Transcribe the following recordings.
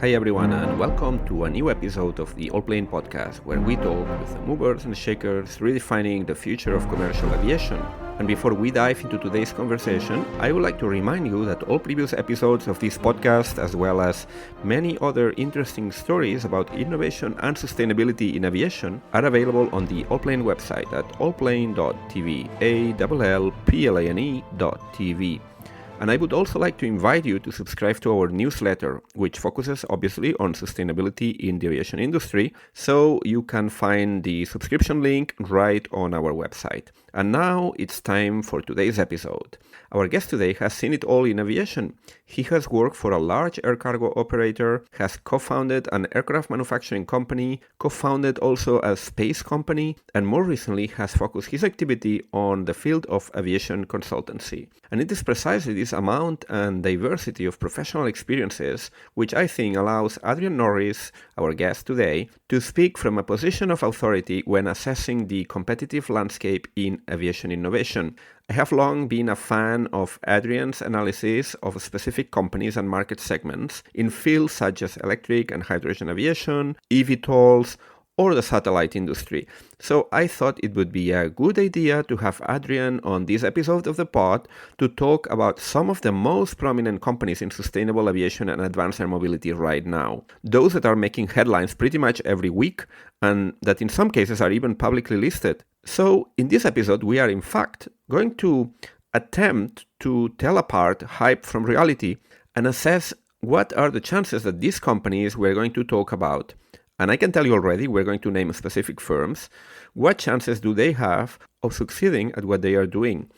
Hi everyone, and welcome to a new episode of the Allplane Podcast, where we talk with the movers and shakers redefining the future of commercial aviation. And before we dive into today's conversation, I would like to remind you that all previous episodes of this podcast, as well as many other interesting stories about innovation and sustainability in aviation, are available on the Allplane website at allplane.tv, Allplane.tv. And I would also like to invite you to subscribe to our newsletter, which focuses obviously on sustainability in the aviation industry, so you can find the subscription link right on our website. And now it's time for today's episode. Our guest today has seen it all in aviation. He has worked for a large air cargo operator, has co-founded an aircraft manufacturing company, co-founded also a space company, and more recently has focused his activity on the field of aviation consultancy. And it is precisely this amount and diversity of professional experiences which I think allows Adrian Norris, our guest today, to speak from a position of authority when assessing the competitive landscape in aviation innovation. I have long been a fan of Adrian's analysis of specific companies and market segments in fields such as electric and hydrogen aviation, eVTOLs, or the satellite industry. So I thought it would be a good idea to have Adrian on this episode of the pod to talk about some of the most prominent companies in sustainable aviation and advanced air mobility right now. Those that are making headlines pretty much every week and that in some cases are even publicly listed. So in this episode, we are in fact going to attempt to tell apart hype from reality and assess what are the chances that these companies we're going to talk about, and I can tell you already, we're going to name specific firms, what chances do they have of succeeding at what they are doing?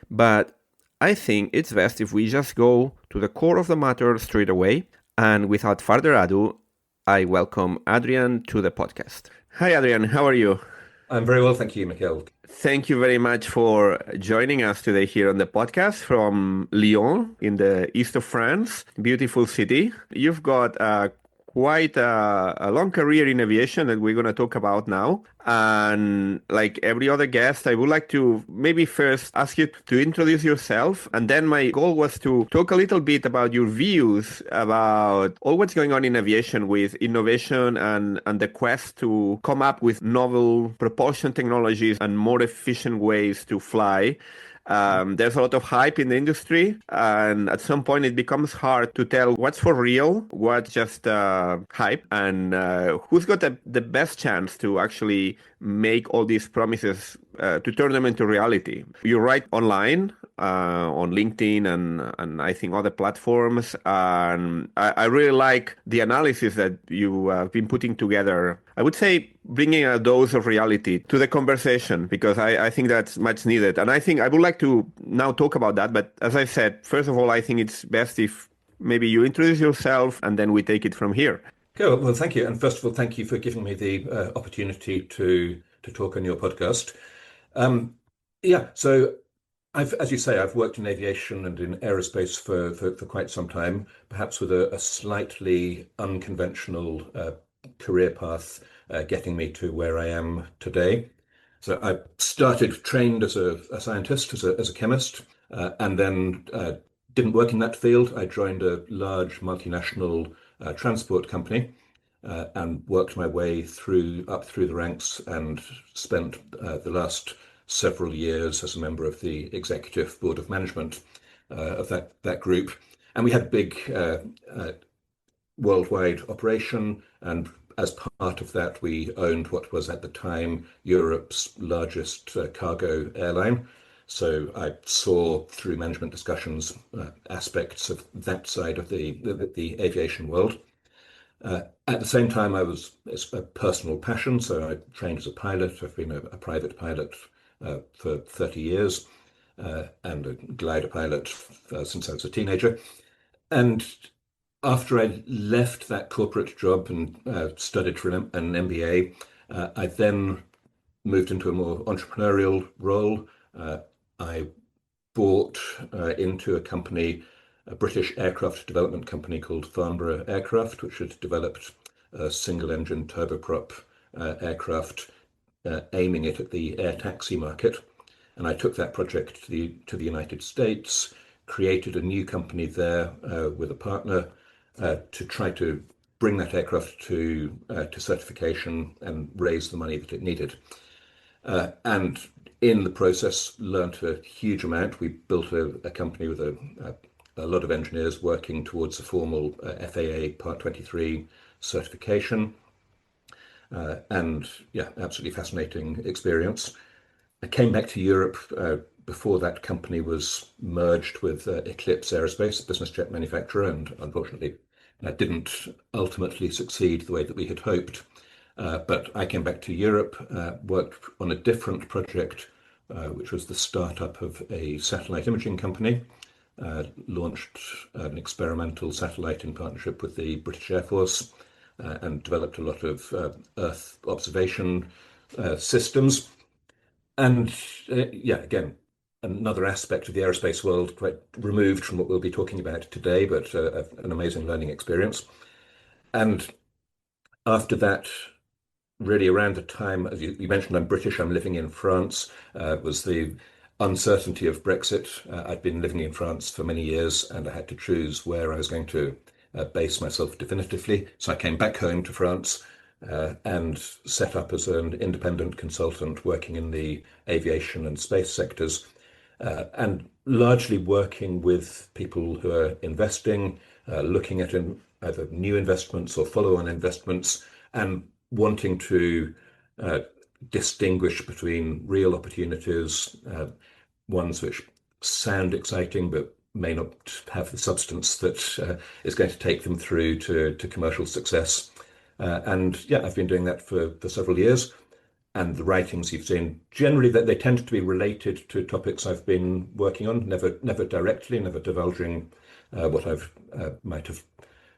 But I think it's best if we just go to the core of the matter straight away. And without further ado, I welcome Adrian to the podcast. Hi, Adrian. How are you? I'm very well, thank you, Mikhail. Thank you very much for joining us today here on the podcast from Lyon in the east of France. Beautiful city. You've got quite a long career in aviation that we're going to talk about now. And like every other guest, I would like to maybe first ask you to introduce yourself. And then my goal was to talk a little bit about your views about all what's going on in aviation with innovation and the quest to come up with novel propulsion technologies and more efficient ways to fly. There's a lot of hype in the industry, and at some point it becomes hard to tell what's for real, what's just hype, and who's got the best chance to actually make all these promises to turn them into reality. You write online on LinkedIn and I think other platforms, and I really like the analysis that you have been putting together. I would say bringing a dose of reality to the conversation, because I think that's much needed. And I think I would like to now talk about that. But as I said, first of all, I think it's best if maybe you introduce yourself and then we take it from here. Okay, well, thank you. And first of all, thank you for giving me the opportunity to talk on your podcast. So as you say, I've worked in aviation and in aerospace for quite some time, perhaps with a slightly unconventional career path getting me to where I am today. So I trained as a scientist, as a chemist, and then didn't work in that field. I joined a large multinational transport company and worked my way up through the ranks and spent the last several years as a member of the executive board of management of that group. And we had a big worldwide operation, and as part of that, we owned what was at the time Europe's largest cargo airline. So I saw through management discussions aspects of that side of the aviation world. At the same time, it's a personal passion. So I trained as a pilot. I've been a private pilot for 30 years and a glider pilot since I was a teenager. And after I left that corporate job and studied for an MBA, I then moved into a more entrepreneurial role. I bought into a company, a British aircraft development company called Farnborough Aircraft, which had developed a single-engine turboprop aircraft, aiming it at the air taxi market. And I took that project to the United States, created a new company there with a partner to try to bring that aircraft to certification and raise the money that it needed. And in the process, learnt a huge amount. We built a company with a lot of engineers working towards a formal FAA Part 23 certification. And yeah, absolutely fascinating experience. I came back to Europe before that company was merged with Eclipse Aerospace, a business jet manufacturer, and unfortunately didn't ultimately succeed the way that we had hoped. But I came back to Europe, worked on a different project, which was the startup of a satellite imaging company, launched an experimental satellite in partnership with the British Air Force, and developed a lot of Earth observation systems. And yeah, again, another aspect of the aerospace world, quite removed from what we'll be talking about today, but an amazing learning experience. And after that, really around the time, as you mentioned, I'm British, I'm living in France, was the uncertainty of Brexit. I'd been living in France for many years and I had to choose where I was going to base myself definitively. So I came back home to France and set up as an independent consultant working in the aviation and space sectors, and largely working with people who are investing, looking at either new investments or follow-on investments, and wanting to distinguish between real opportunities, ones which sound exciting but may not have the substance that is going to take them through to commercial success. And yeah, I've been doing that for several years. And the writings you've seen, generally that they tend to be related to topics I've been working on, never directly, never divulging what I've might have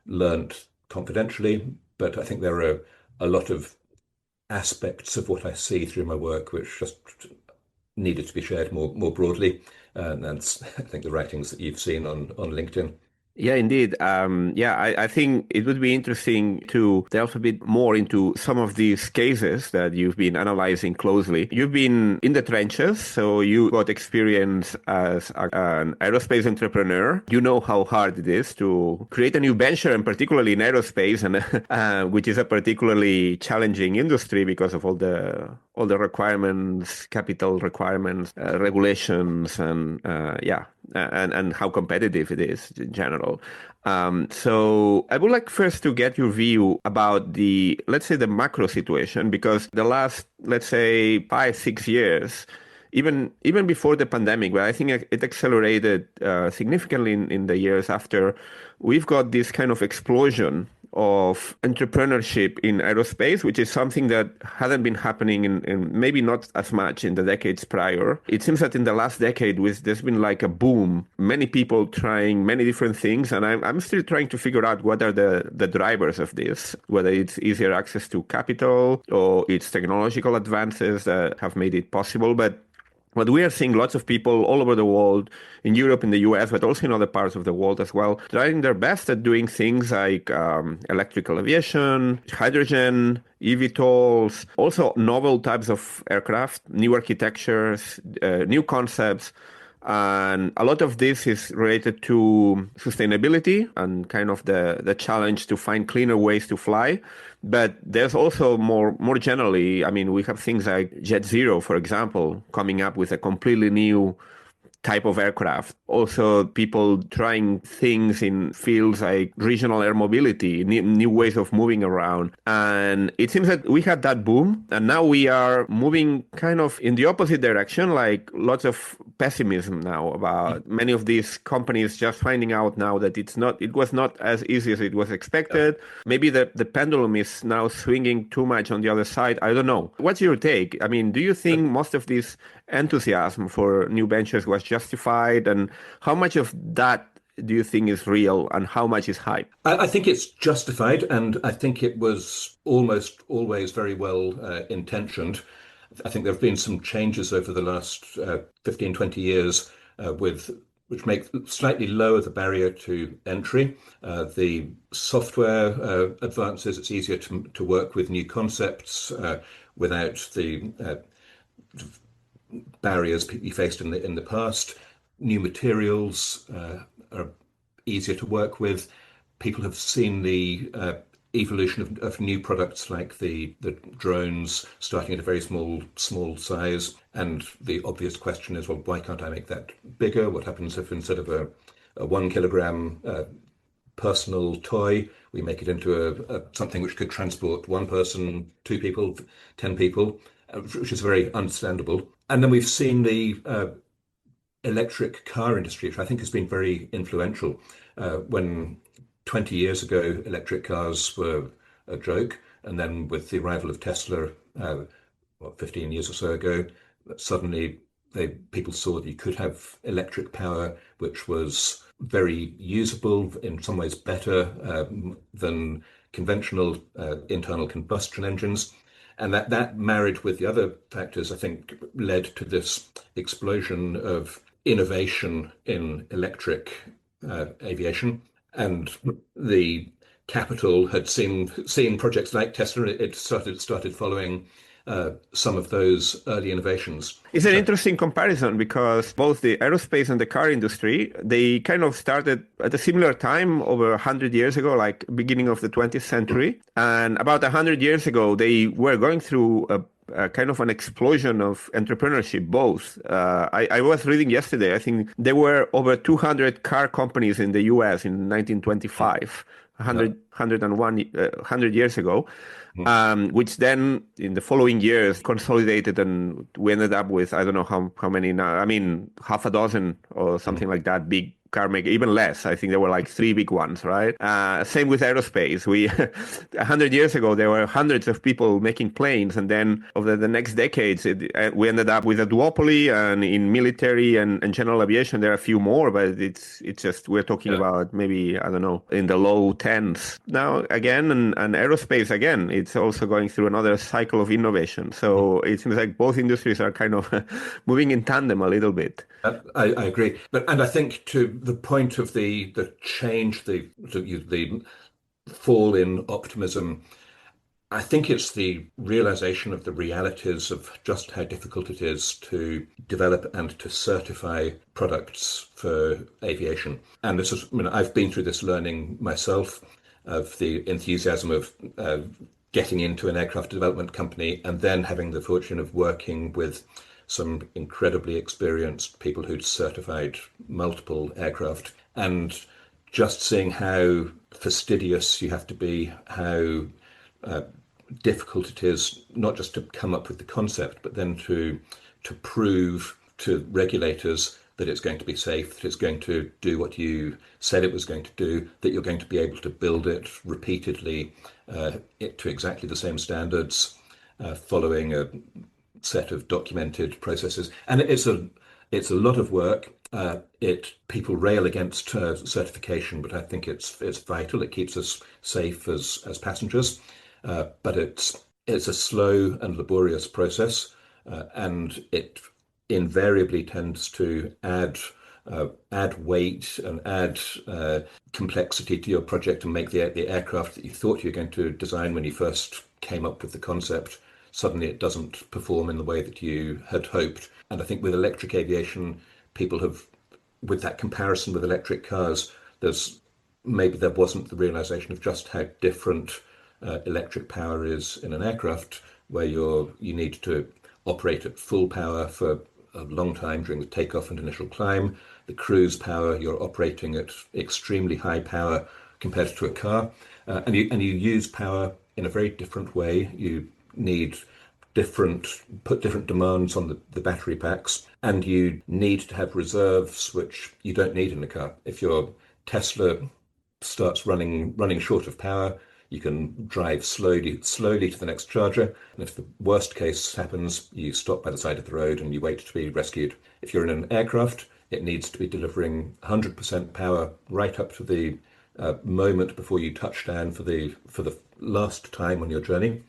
learnt confidentially. But I think there are a lot of aspects of what I see through my work which just needed to be shared more broadly. And that's, I think, the writings that you've seen on LinkedIn. Yeah, indeed. I think it would be interesting to delve a bit more into some of these cases that you've been analyzing closely. You've been in the trenches, so you got experience as an aerospace entrepreneur. You know how hard it is to create a new venture, and particularly in aerospace, and which is a particularly challenging industry because of all the requirements, capital requirements, regulations, and how competitive it is in general. So I would like first to get your view about let's say the macro situation, because the last, let's say 5-6 years, even before the pandemic, but I think it accelerated significantly in the years after, we've got this kind of explosion of entrepreneurship in aerospace, which is something that hadn't been happening in maybe not as much in the decades prior. It seems that in the last decade, there's been like a boom, many people trying many different things, and I'm still trying to figure out what are the drivers of this, whether it's easier access to capital or it's technological advances that have made it possible. But what we are seeing, lots of people all over the world, in Europe, in the US, but also in other parts of the world as well, trying their best at doing things like electrical aviation, hydrogen, eVTOLs, also novel types of aircraft, new architectures, new concepts. And a lot of this is related to sustainability and kind of the challenge to find cleaner ways to fly. But there's also more generally, I mean, we have things like Jet Zero, for example, coming up with a completely new type of aircraft. Also, people trying things in fields like regional air mobility, new ways of moving around. And it seems that we had that boom, and now we are moving kind of in the opposite direction, like lots of pessimism now about many of these companies just finding out now that it was not as easy as it was expected. Maybe the pendulum is now swinging too much on the other side. I don't know. What's your take? I mean, do you think most of this enthusiasm for new ventures was justified, and how much of that do you think is real and how much is hype? I think it's justified, and I think it was almost always very well intentioned. I think there have been some changes over the last 15, 20 years which make slightly lower the barrier to entry. The software advances, it's easier to work with new concepts without the barriers you faced in the past. New materials are easier to work with. People have seen the evolution of new products like the drones starting at a very small size. And the obvious question is, well, why can't I make that bigger? What happens if instead of a 1 kilogram personal toy, we make it into something which could transport one person, two people, 10 people, which is very understandable. And then we've seen the electric car industry, which I think has been very influential. When 20 years ago, electric cars were a joke, and then with the arrival of Tesla, 15 years or so ago, suddenly people saw that you could have electric power, which was very usable, in some ways better than conventional internal combustion engines. And that married with the other factors, I think, led to this explosion of innovation in electric aviation. And the capital had seen projects like Tesla. It started following some of those early innovations. It's an interesting comparison because both the aerospace and the car industry, they kind of started at a similar time over 100 years ago, like beginning of the 20th century. And about 100 years ago, they were going through a kind of an explosion of entrepreneurship, both. I was reading yesterday, I think there were over 200 car companies in the US in 1925, 100 years ago. Which then in the following years consolidated, and we ended up with, I don't know how many now, I mean, half a dozen or something like that, big car maker, even less. I think there were like 3 big ones, right? Same with aerospace. 100 years ago, there were hundreds of people making planes. And then over the next decades, we ended up with a duopoly, and in military and general aviation, there are a few more, but it's just, we're talking about maybe, I don't know, in the low tens. Now, again, and aerospace, again, it's also going through another cycle of innovation. So it seems like both industries are kind of moving in tandem a little bit. I agree, and I think to the point of the change, the fall in optimism, I think it's the realization of the realities of just how difficult it is to develop and to certify products for aviation. And this is, I've been through this learning myself, of the enthusiasm of getting into an aircraft development company and then having the fortune of working with some incredibly experienced people who'd certified multiple aircraft, and just seeing how fastidious you have to be, how difficult it is, not just to come up with the concept, but then to prove to regulators that it's going to be safe, that it's going to do what you said it was going to do, that you're going to be able to build it repeatedly to exactly the same standards, following a set of documented processes. And it's a lot of work. People rail against certification, but I think it's vital. It keeps us safe as passengers. But it's a slow and laborious process, and it invariably tends to add weight and add complexity to your project and make the aircraft that you thought you were going to design when you first came up with the concept, suddenly it doesn't perform in the way that you had hoped. And I think with electric aviation, people have, with that comparison with electric cars, there wasn't the realization of just how different electric power is in an aircraft, where you need to operate at full power for a long time during the takeoff and initial climb. The cruise power, you're operating at extremely high power compared to a car, and you use power in a very different way. You need put different demands on the battery packs, and you need to have reserves which you don't need in a car. If your Tesla starts running short of power, you can drive slowly to the next charger, and if the worst case happens, you stop by the side of the road and you wait to be rescued. If you're in an aircraft, it needs to be delivering 100% power right up to the moment before you touch down for the last time on your journey,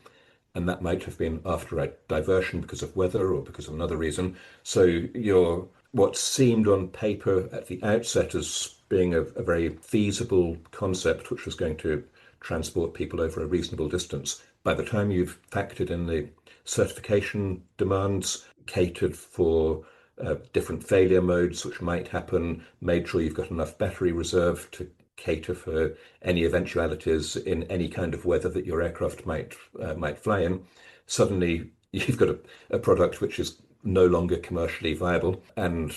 and that might have been after a diversion because of weather or because of another reason. So what seemed on paper at the outset as being a very feasible concept, which was going to transport people over a reasonable distance, by the time you've factored in the certification demands, catered for different failure modes which might happen, made sure you've got enough battery reserve to cater for any eventualities in any kind of weather that your aircraft might fly in, suddenly you've got a product which is no longer commercially viable. And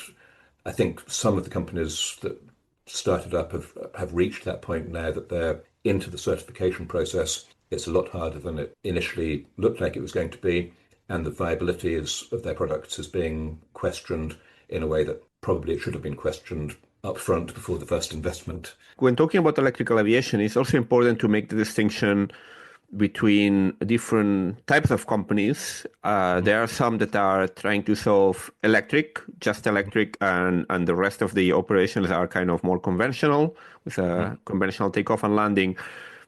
I think some of the companies that started up have reached that point now that they're into the certification process. It's a lot harder than it initially looked like it was going to be, and the viability of their products is being questioned in a way that probably it should have been questioned up front before the first investment. When talking about electrical aviation, it's also important to make the distinction between different types of companies. There are some that are trying to solve just electric, and the rest of the operations are kind of more conventional, with a conventional takeoff and landing.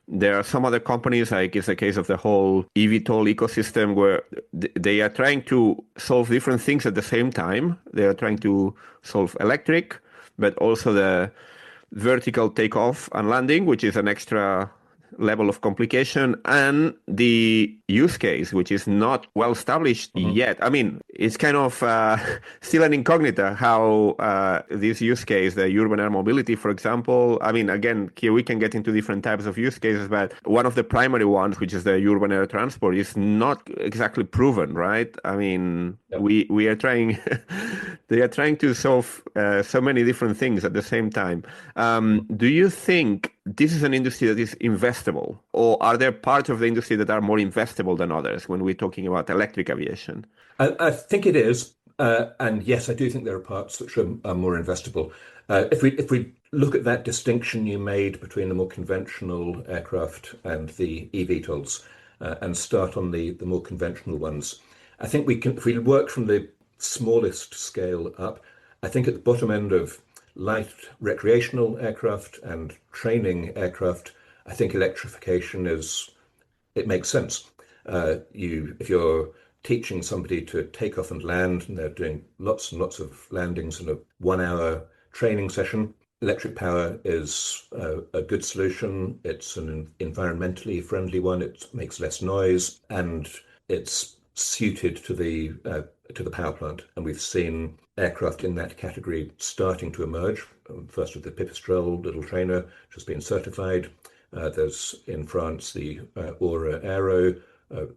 There are some other companies, like it's the case of the whole eVTOL ecosystem, where they are trying to solve different things at the same time. They are trying to solve electric, but also the vertical takeoff and landing, which is an extra level of complication, and the use case, which is not well established yet. I mean, it's kind of still an incognita how this use case, the urban air mobility, for example, I mean, again, here we can get into different types of use cases, but one of the primary ones, which is the urban air transport, is not exactly proven, right? I mean, we are trying, they are trying to solve so many different things at the same time. Do you think this is an industry that is investable, or are there parts of the industry that are more investable than others when we're talking about electric aviation? I think it is. And yes, I do think there are parts which are more investable. If we look at that distinction you made between the more conventional aircraft and the eVTOLs, and start on the more conventional ones, I think we can, if we work from the smallest scale up, I think at the bottom end of light recreational aircraft and training aircraft, I think electrification it makes sense. If you're teaching somebody to take off and land, and they're doing lots and lots of landings in a 1 hour training session, electric power is a good solution. It's an environmentally friendly one. It makes less noise, and it's suited to the power plant. And we've seen aircraft in that category starting to emerge. First with the Pipistrel little trainer, which has been certified. There's in France the Aura Aero,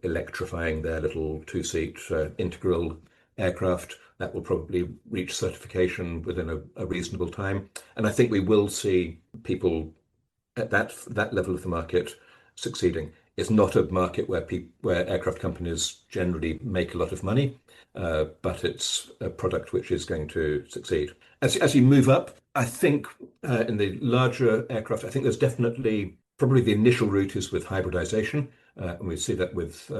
electrifying their little 2-seat integral aircraft. That will probably reach certification within a reasonable time. And I think we will see people at that level of the market succeeding. It's not a market where aircraft companies generally make a lot of money, but it's a product which is going to succeed. As you move up, I think in the larger aircraft, I think there's definitely probably the initial route is with hybridization, and we see that with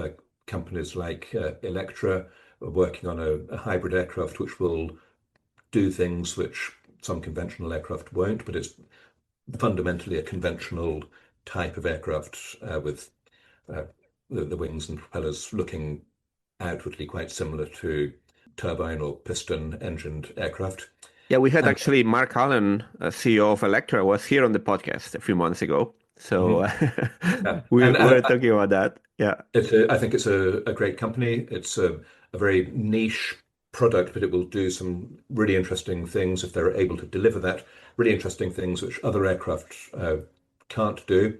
companies like Electra working on a hybrid aircraft which will do things which some conventional aircraft won't, but it's fundamentally a conventional type of aircraft with the wings and propellers looking outwardly quite similar to turbine or piston engined aircraft. Yeah, we had actually Mark Allen, CEO of Electra, was here on the podcast a few months ago. So we were talking about that. Yeah, I think it's a great company. It's a very niche product, but it will do some really interesting things if they're able to deliver that. Really interesting things which other aircraft can't do.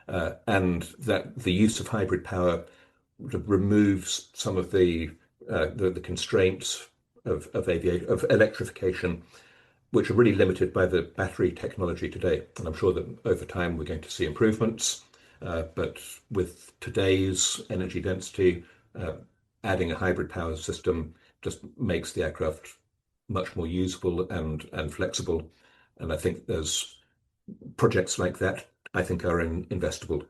And that the use of hybrid power removes some of the constraints of electrification, which are really limited by the battery technology today. And I'm sure that over time we're going to see improvements. But with today's energy density, adding a hybrid power system just makes the aircraft much more usable and flexible. And I think there's projects like that, I think, are investable.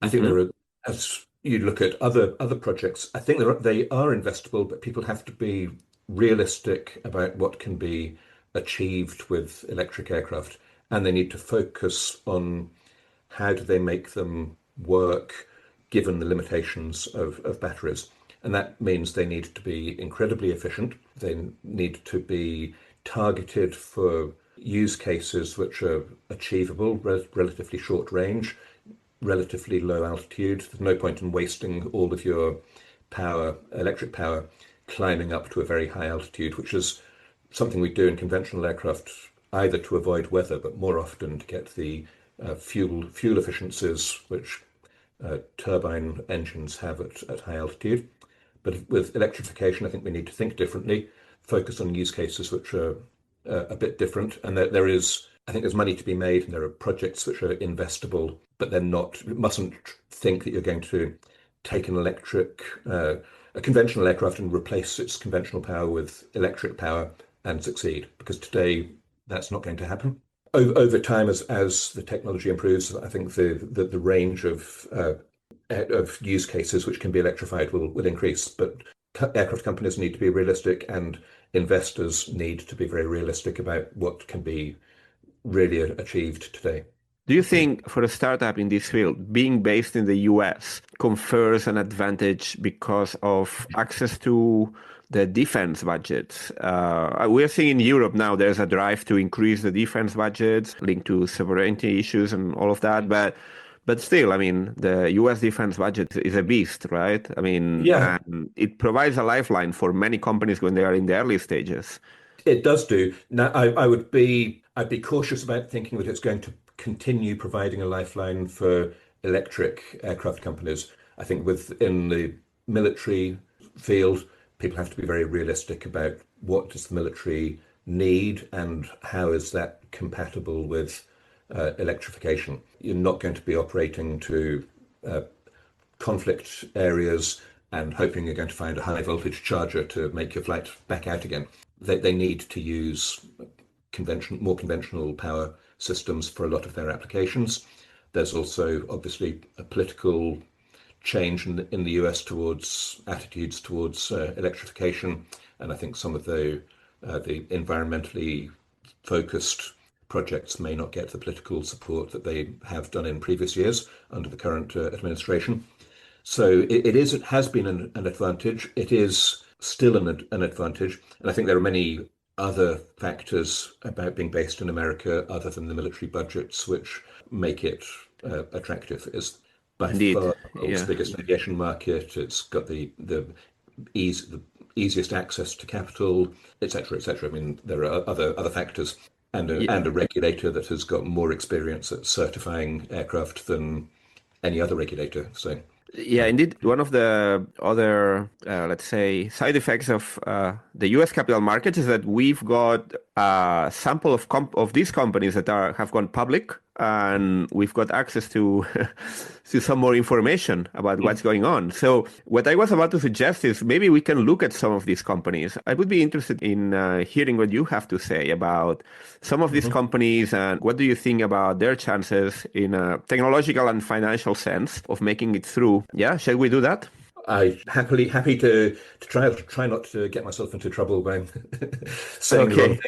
I think there are, as you look at other projects, I think they are investable, but people have to be realistic about what can be achieved with electric aircraft, and they need to focus on how do they make them work given the limitations of batteries. And that means they need to be incredibly efficient. They need to be targeted for use cases which are achievable, relatively short range, relatively low altitude. There's no point in wasting all of your power, electric power, climbing up to a very high altitude, which is something we do in conventional aircraft either to avoid weather, but more often to get the fuel efficiencies which turbine engines have at high altitude. But with electrification, I think we need to think differently, focus on use cases which are a bit different. And there is, I think there's money to be made, and there are projects which are investable, but they're not, you mustn't think that you're going to take an a conventional aircraft and replace its conventional power with electric power and succeed, because today that's not going to happen. Over time, as the technology improves, I think the range of use cases which can be electrified will increase. But aircraft companies need to be realistic, and investors need to be very realistic about what can be really achieved today. Do you think for a startup in this field, being based in the US confers an advantage because of access to the defense budgets? We're seeing in Europe now there's a drive to increase the defense budgets linked to sovereignty issues and all of that. But still, I mean, the US defense budget is a beast, right? I mean, Yeah, and it provides a lifeline for many companies when they are in the early stages. it does do. Now, I'd be cautious about thinking that it's going to continue providing a lifeline for electric aircraft companies. I think within the military field, people have to be very realistic about what does the military need and how is that compatible with electrification. You're not going to be operating to conflict areas and hoping you're going to find a high voltage charger to make your flight back out again. They need to use more conventional power systems for a lot of their applications. There's also obviously a political change in the US towards attitudes towards electrification, and I think some of the environmentally focused projects may not get the political support that they have done in previous years under the current administration. So it has been an advantage. It is still an advantage, and I think there are many other factors about being based in America other than the military budgets which make it attractive. It's by Indeed, far the world's yeah. biggest aviation market. It's got the easiest access to capital, etc., etc. I mean, there are other factors, and a regulator that has got more experience at certifying aircraft than any other regulator. So. Yeah, indeed. One of the other, let's say, side effects of the U.S. capital markets is that we've got a sample of these companies that have gone public, and we've got access to to some more information about what's going on. So what I was about to suggest is maybe we can look at some of these companies. I would be interested in hearing what you have to say about some of these companies, and what do you think about their chances in a technological and financial sense of making it through. Yeah, shall we do that? I happy to try not to get myself into trouble by saying the wrong Okay.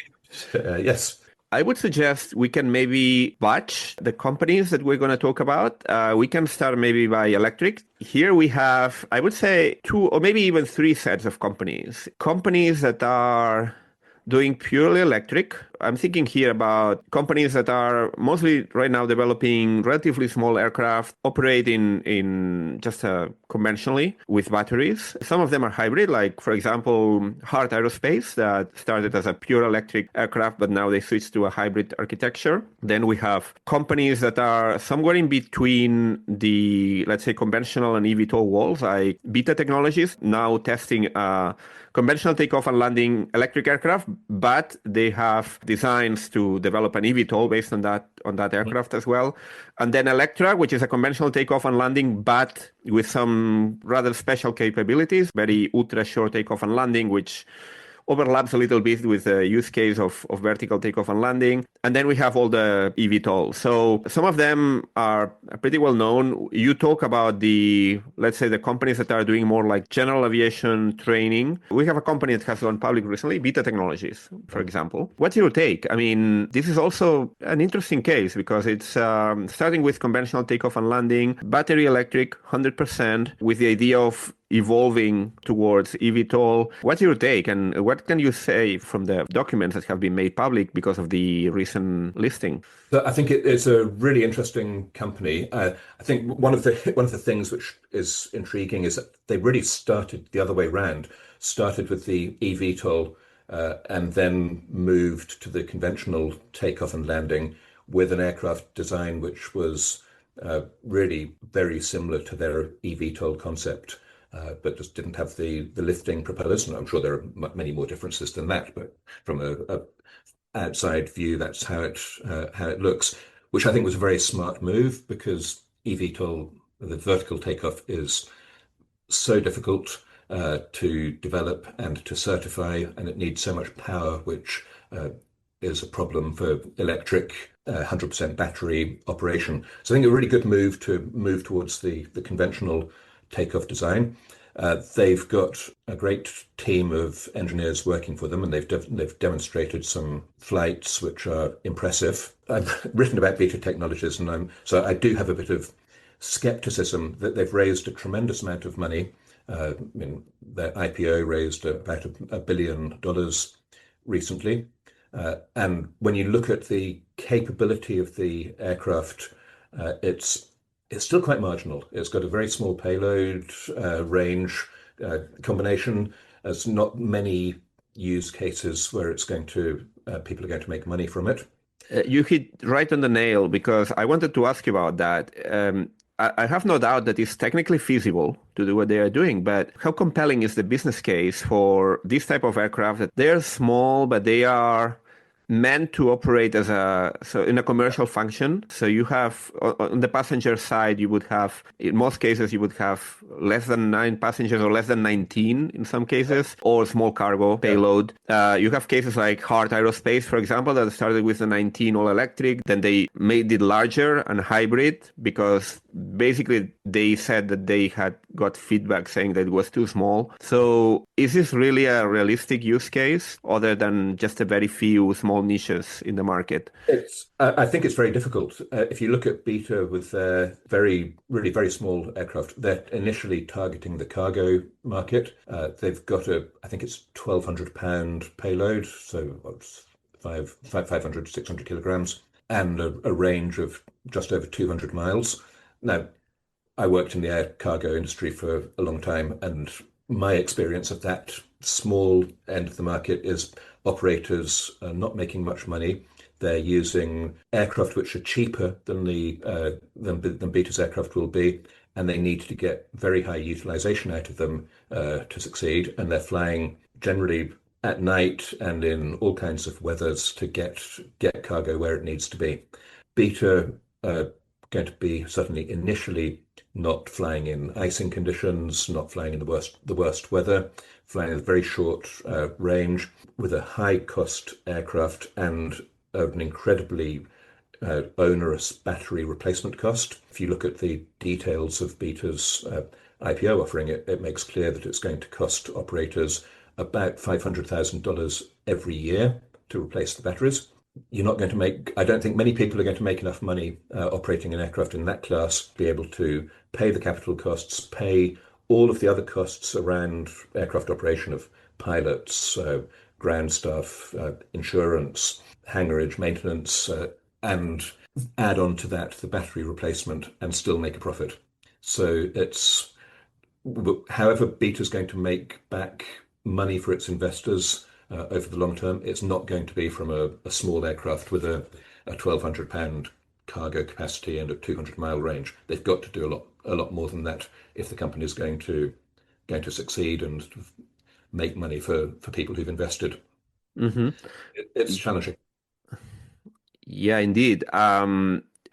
thing. Yes. I would suggest we can maybe batch the companies that we're going to talk about. We can start maybe by electric. Here we have, I would say, two or maybe even three sets of companies. Companies that are doing purely electric. I'm thinking here about companies that are mostly right now developing relatively small aircraft, operating in just conventionally with batteries. Some of them are hybrid, like, for example, Heart Aerospace that started as a pure electric aircraft, but now they switched to a hybrid architecture. Then we have companies that are somewhere in between the, let's say, conventional and eVTOL worlds, like Beta Technologies, now testing conventional takeoff and landing electric aircraft, but they have designs to develop an eVTOL based on that aircraft as well. And then Electra, which is a conventional takeoff and landing, but with some rather special capabilities, very ultra short takeoff and landing, which overlaps a little bit with the use case of vertical takeoff and landing. And then we have all the eVTOL. So some of them are pretty well known. You talk about let's say, the companies that are doing more like general aviation training. We have a company that has gone public recently, Beta Technologies, for example. What's your take? I mean, this is also an interesting case because it's starting with conventional takeoff and landing, battery electric, 100%, with the idea of evolving towards eVTOL. What's your take, and what can you say from the documents that have been made public because of the recent listing? I think it's a really interesting company. I think one of the things which is intriguing is that they really started the other way around. Started with the eVTOL and then moved to the conventional takeoff and landing with an aircraft design which was really very similar to their eVTOL concept, but just didn't have the lifting propellers. And I'm sure there are many more differences than that, but from a outside view, that's how it looks, which I think was a very smart move because eVTOL, the vertical takeoff, is so difficult to develop and to certify, and it needs so much power, which is a problem for electric 100% battery operation. So I think a really good move to move towards the conventional takeoff design. They've got a great team of engineers working for them, and they've demonstrated some flights which are impressive. I've written about Beta Technologies, and so I do have a bit of skepticism that they've raised a tremendous amount of money. I mean, their IPO raised about $1 billion recently. And when you look at the capability of the aircraft, it's still quite marginal. It's got a very small payload range combination. There's not many use cases where people are going to make money from it. You hit right on the nail because I wanted to ask you about that. I have no doubt that it's technically feasible to do what they are doing, but how compelling is the business case for this type of aircraft that they're small, but they are meant to operate in a commercial function. So you have on the passenger side, you would have, in most cases, you would have less than 9 passengers or less than 19 in some cases, or small cargo payload. You have cases like Heart Aerospace, for example, that started with the 19 all electric. Then they made it larger and hybrid because basically they said that they had got feedback saying that it was too small. So is this really a realistic use case other than just a very few small niches in the market? I think it's very difficult. If you look at Beta with their really very small aircraft, they're initially targeting the cargo market. They've got I think it's 1,200 pound payload, so 500, 600 kilograms, and a range of just over 200 miles. Now, I worked in the air cargo industry for a long time, and my experience of that small end of the market is operators are not making much money. They're using aircraft which are cheaper than than Beta's aircraft will be, and they need to get very high utilization out of them to succeed. And they're flying generally at night and in all kinds of weathers to get cargo where it needs to be. Beta are going to be certainly initially not flying in icing conditions, not flying in the worst weather, flying at a very short range with a high cost aircraft and an incredibly onerous battery replacement cost. If you look at the details of Beta's IPO offering, it makes clear that it's going to cost operators about $500,000 every year to replace the batteries. You're not going to make, I don't think many people are going to make enough money operating an aircraft in that class to be able to pay the capital costs, pay all of the other costs around aircraft operation of pilots, ground staff, insurance, hangarage maintenance, and add on to that the battery replacement and still make a profit. So it's, however Beta's going to make back money for its investors over the long term, it's not going to be from a small aircraft with a 1,200 pound cargo capacity and a 200-mile range. They've got to do a lot more than that if the company is going to succeed and make money for people who've invested. Mm-hmm. It's challenging. Yeah, indeed.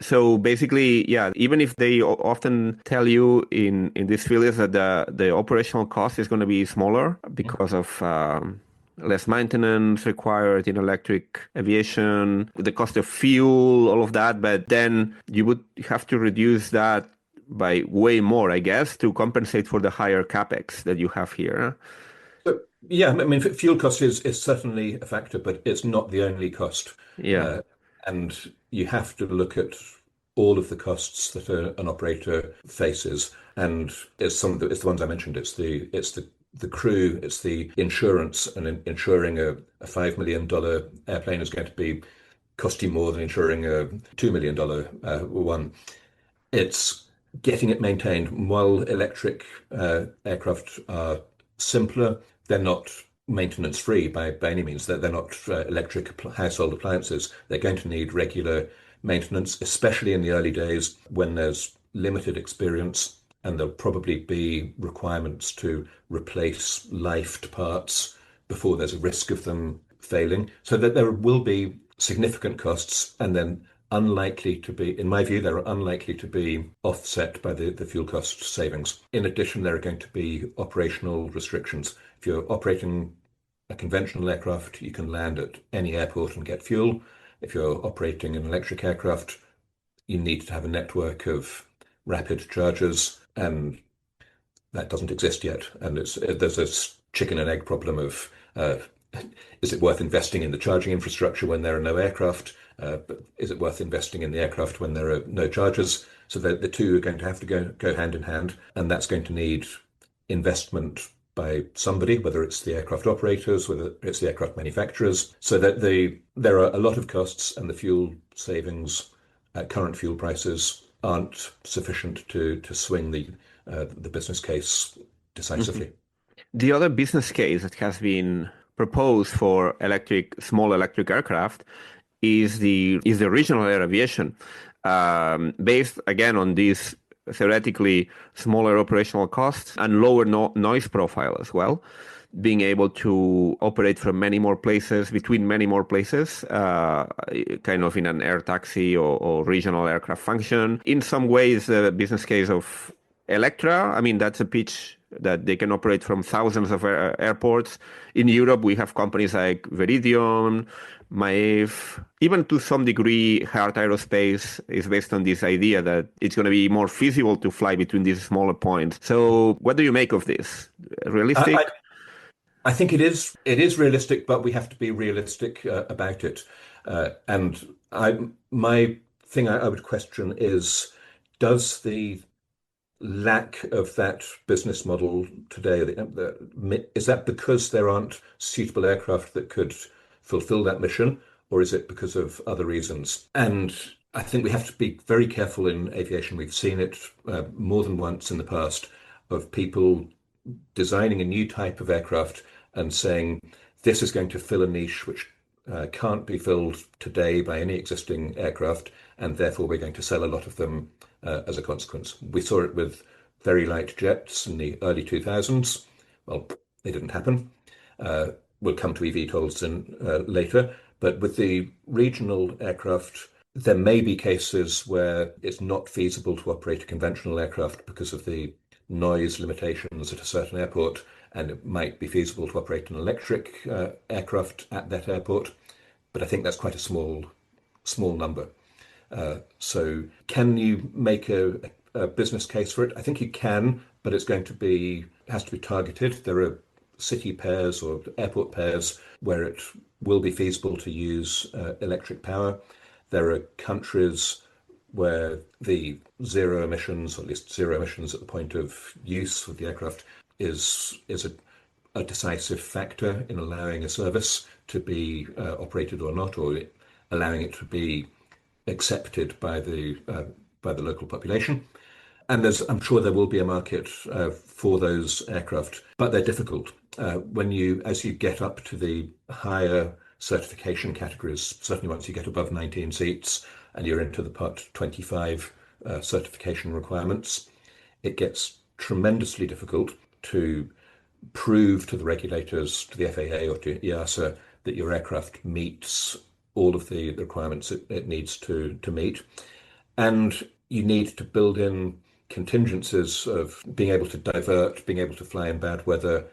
So basically, yeah, even if they often tell you in this field is that the operational cost is going to be smaller because of less maintenance required in electric aviation, the cost of fuel, all of that. But then you would have to reduce that by way more, I guess, to compensate for the higher capex that you have here. Yeah, I mean, fuel cost is certainly a factor, but it's not the only cost. Yeah. And you have to look at all of the costs that an operator faces, and it's the ones I mentioned. It's the crew, it's the insurance, and insuring a $5 million airplane is going to cost you more than insuring a $2 million one. It's getting it maintained. While electric aircraft are simpler, they're not maintenance free by any means. They're not electric household appliances. They're going to need regular maintenance, especially in the early days when there's limited experience, and there'll probably be requirements to replace lifed parts before there's a risk of them failing. So that there will be significant costs, and then unlikely to be, in my view, they're unlikely to be offset by the fuel cost savings. In addition, there are going to be operational restrictions. If you're operating a conventional aircraft, you can land at any airport and get fuel. If you're operating an electric aircraft, you need to have a network of rapid chargers, and that doesn't exist yet. And there's this chicken and egg problem of is it worth investing in the charging infrastructure when there are no aircraft? But is it worth investing in the aircraft when there are no chargers? So the two are going to have to go hand in hand, and that's going to need investment by somebody, whether it's the aircraft operators, whether it's the aircraft manufacturers, so that there are a lot of costs, and the fuel savings at current fuel prices aren't sufficient to swing the business case decisively. The other business case that has been proposed for small electric aircraft is the regional air aviation, based again on these theoretically smaller operational costs and lower noise profile as well, being able to operate from many more places, between many more places, kind of in an air taxi or regional aircraft function. In some ways, the business case of Electra, I mean, that's a pitch that they can operate from thousands of airports. In Europe, we have companies like Veridion, Maeve, even to some degree, Heart Aerospace is based on this idea that it's going to be more feasible to fly between these smaller points. So what do you make of this? Realistic? I think it is realistic, but we have to be realistic about it. And my thing I would question is, does the lack of that business model today, is that because there aren't suitable aircraft that could fulfill that mission, or is it because of other reasons? And I think we have to be very careful in aviation. We've seen it more than once in the past, of people designing a new type of aircraft and saying, this is going to fill a niche which can't be filled today by any existing aircraft, and therefore we're going to sell a lot of them as a consequence. We saw it with very light jets in the early 2000s. Well, they didn't happen. We'll come to eVTOLs later, but with the regional aircraft, there may be cases where it's not feasible to operate a conventional aircraft because of the noise limitations at a certain airport, and it might be feasible to operate an electric aircraft at that airport, but I think that's quite a small number. So can you make a business case for it? I think you can, but has to be targeted. There are city pairs or airport pairs where it will be feasible to use electric power. There are countries where the zero emissions, or at least zero emissions at the point of use of the aircraft, is a decisive factor in allowing a service to be operated or not, or allowing it to be accepted by the local population. And I'm sure there will be a market for those aircraft, but they're difficult. As you get up to the higher certification categories, certainly once you get above 19 seats and you're into the Part 25 certification requirements, it gets tremendously difficult to prove to the regulators, to the FAA or to EASA, that your aircraft meets all of the requirements it needs to meet. And you need to build in contingencies of being able to divert, being able to fly in bad weather,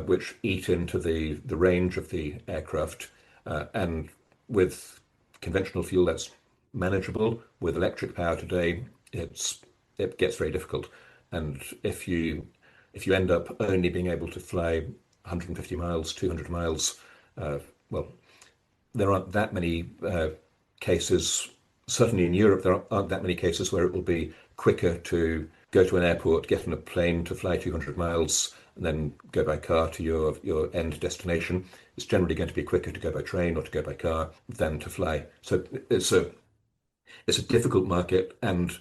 which eat into the range of the aircraft. And with conventional fuel, that's manageable. With electric power today, it gets very difficult. And if you end up only being able to fly 150 miles, 200 miles, well, there aren't that many cases. Certainly in Europe, there aren't that many cases where it will be quicker to go to an airport, get on a plane to fly 200 miles, and then go by car to your end destination. It's generally going to be quicker to go by train or to go by car than to fly. So it's a difficult market, and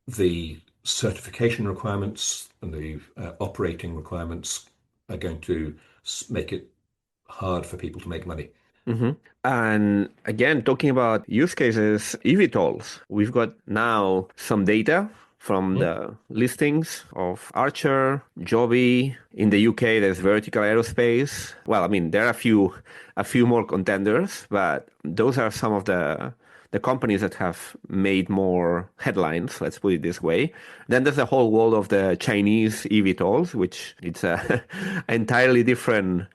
the certification requirements and the operating requirements are going to make it hard for people to make money. hmm And again, talking about use cases, eVTOLs, we've got now some data from Mhm. the listings of Archer, Joby. In the UK, there's Vertical Aerospace. Well, I mean, there are a few more contenders, but those are some of the companies that have made more headlines, let's put it this way. Then there's the whole world of the Chinese eVTOLs, which it's a entirely different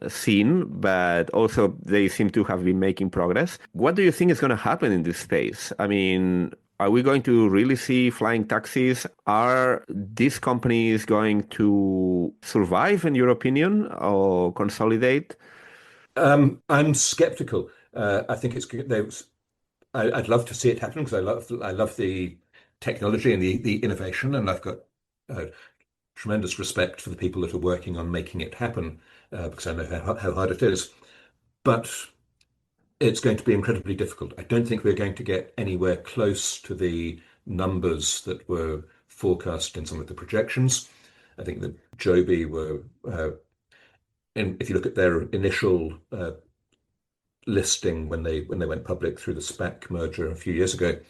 scene, but also they seem to have been making progress. What do you think is going to happen in this space? I mean, are we going to really see flying taxis? Are these companies going to survive, in your opinion, or consolidate? I'm skeptical. I think I'd love to see it happen because I love the technology and the innovation, and I've got uh, tremendous respect for the people that are working on making it happen because I know how hard it is. But it's going to be incredibly difficult. I don't think we're going to get anywhere close to the numbers that were forecast in some of the projections. I think that Joby were, and if you look at their initial listing when they went public through the SPAC merger a few years ago,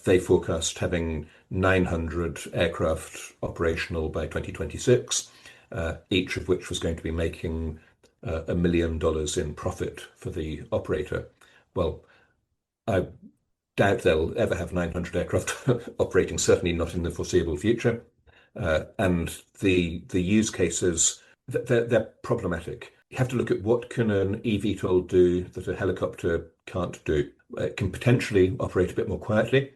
they forecast having 900 aircraft operational by 2026, each of which was going to be making $1 million in profit for the operator. Well, I doubt they'll ever have 900 aircraft operating, certainly not in the foreseeable future. And the use cases, they're problematic. You have to look at what can an eVTOL do that a helicopter can't do. It can potentially operate a bit more quietly,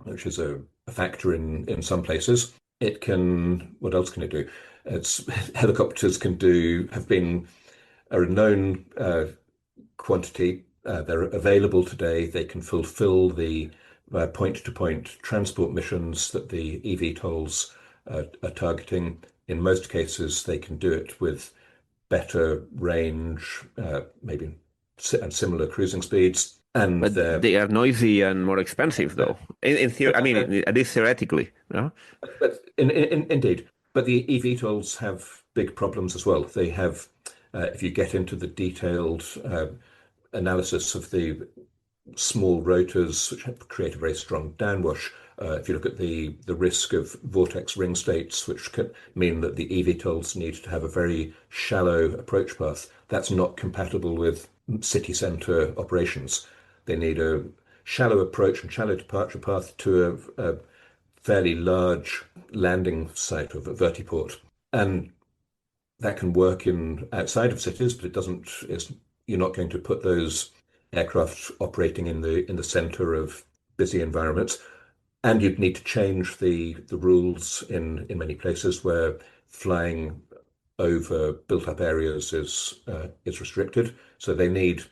which is a factor in some places. It can, what else can it do? It's helicopters are a known quantity. They're available today. They can fulfill the point-to-point transport missions that the eVTOLs are targeting. In most cases, they can do it with better range, maybe and similar cruising speeds. And But they are noisy and more expensive, though. In theory, I uh, mean, at least theoretically. No? but indeed, but the eVTOLs have big problems as well. They have, if you get into the detailed analysis of the small rotors, which create a very strong downwash. If you look at the risk of vortex ring states, which can mean that the eVTOLs need to have a very shallow approach path, that's not compatible with city center operations. They need a shallow approach and shallow departure path to a fairly large landing site of a vertiport. And that can work in outside of cities, but you're not going to put those aircraft operating in the center of busy environments. And you'd need to change the rules in many places where flying over built-up areas is restricted. So they need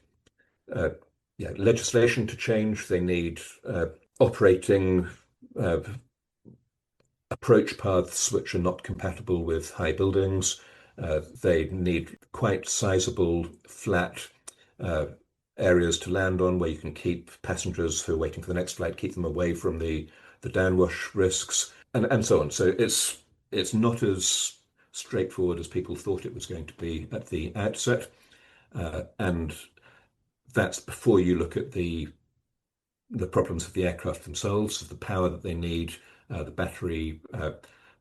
uh, legislation to change. They need operating uh, approach paths which are not compatible with high buildings. They need quite sizable flat uh, areas to land on where you can keep passengers who are waiting for the next flight, keep them away from the downwash risks, and so on. So it's not as straightforward as people thought it was going to be at the outset. And that's before you look at the problems of the aircraft themselves, of the power that they need, the battery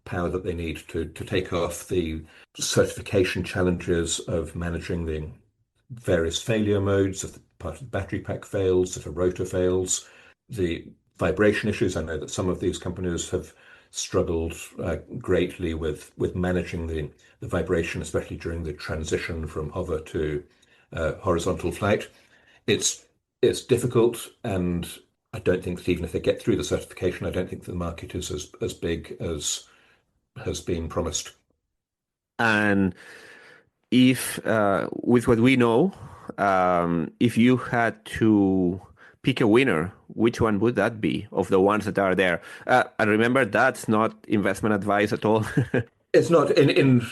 power that they need to take off, the certification challenges of managing the various failure modes, if the part of the battery pack fails, if a rotor fails, the vibration issues. I know that some of these companies have struggled greatly with managing the vibration, especially during the transition from hover to horizontal flight. It's it's difficult, and I don't think that even if they get through the certification, I don't think the market is as big as has been promised. And if, with what we know, if you had to pick a winner, which one would that be of the ones that are there? And remember, that's not investment advice at all. It's not in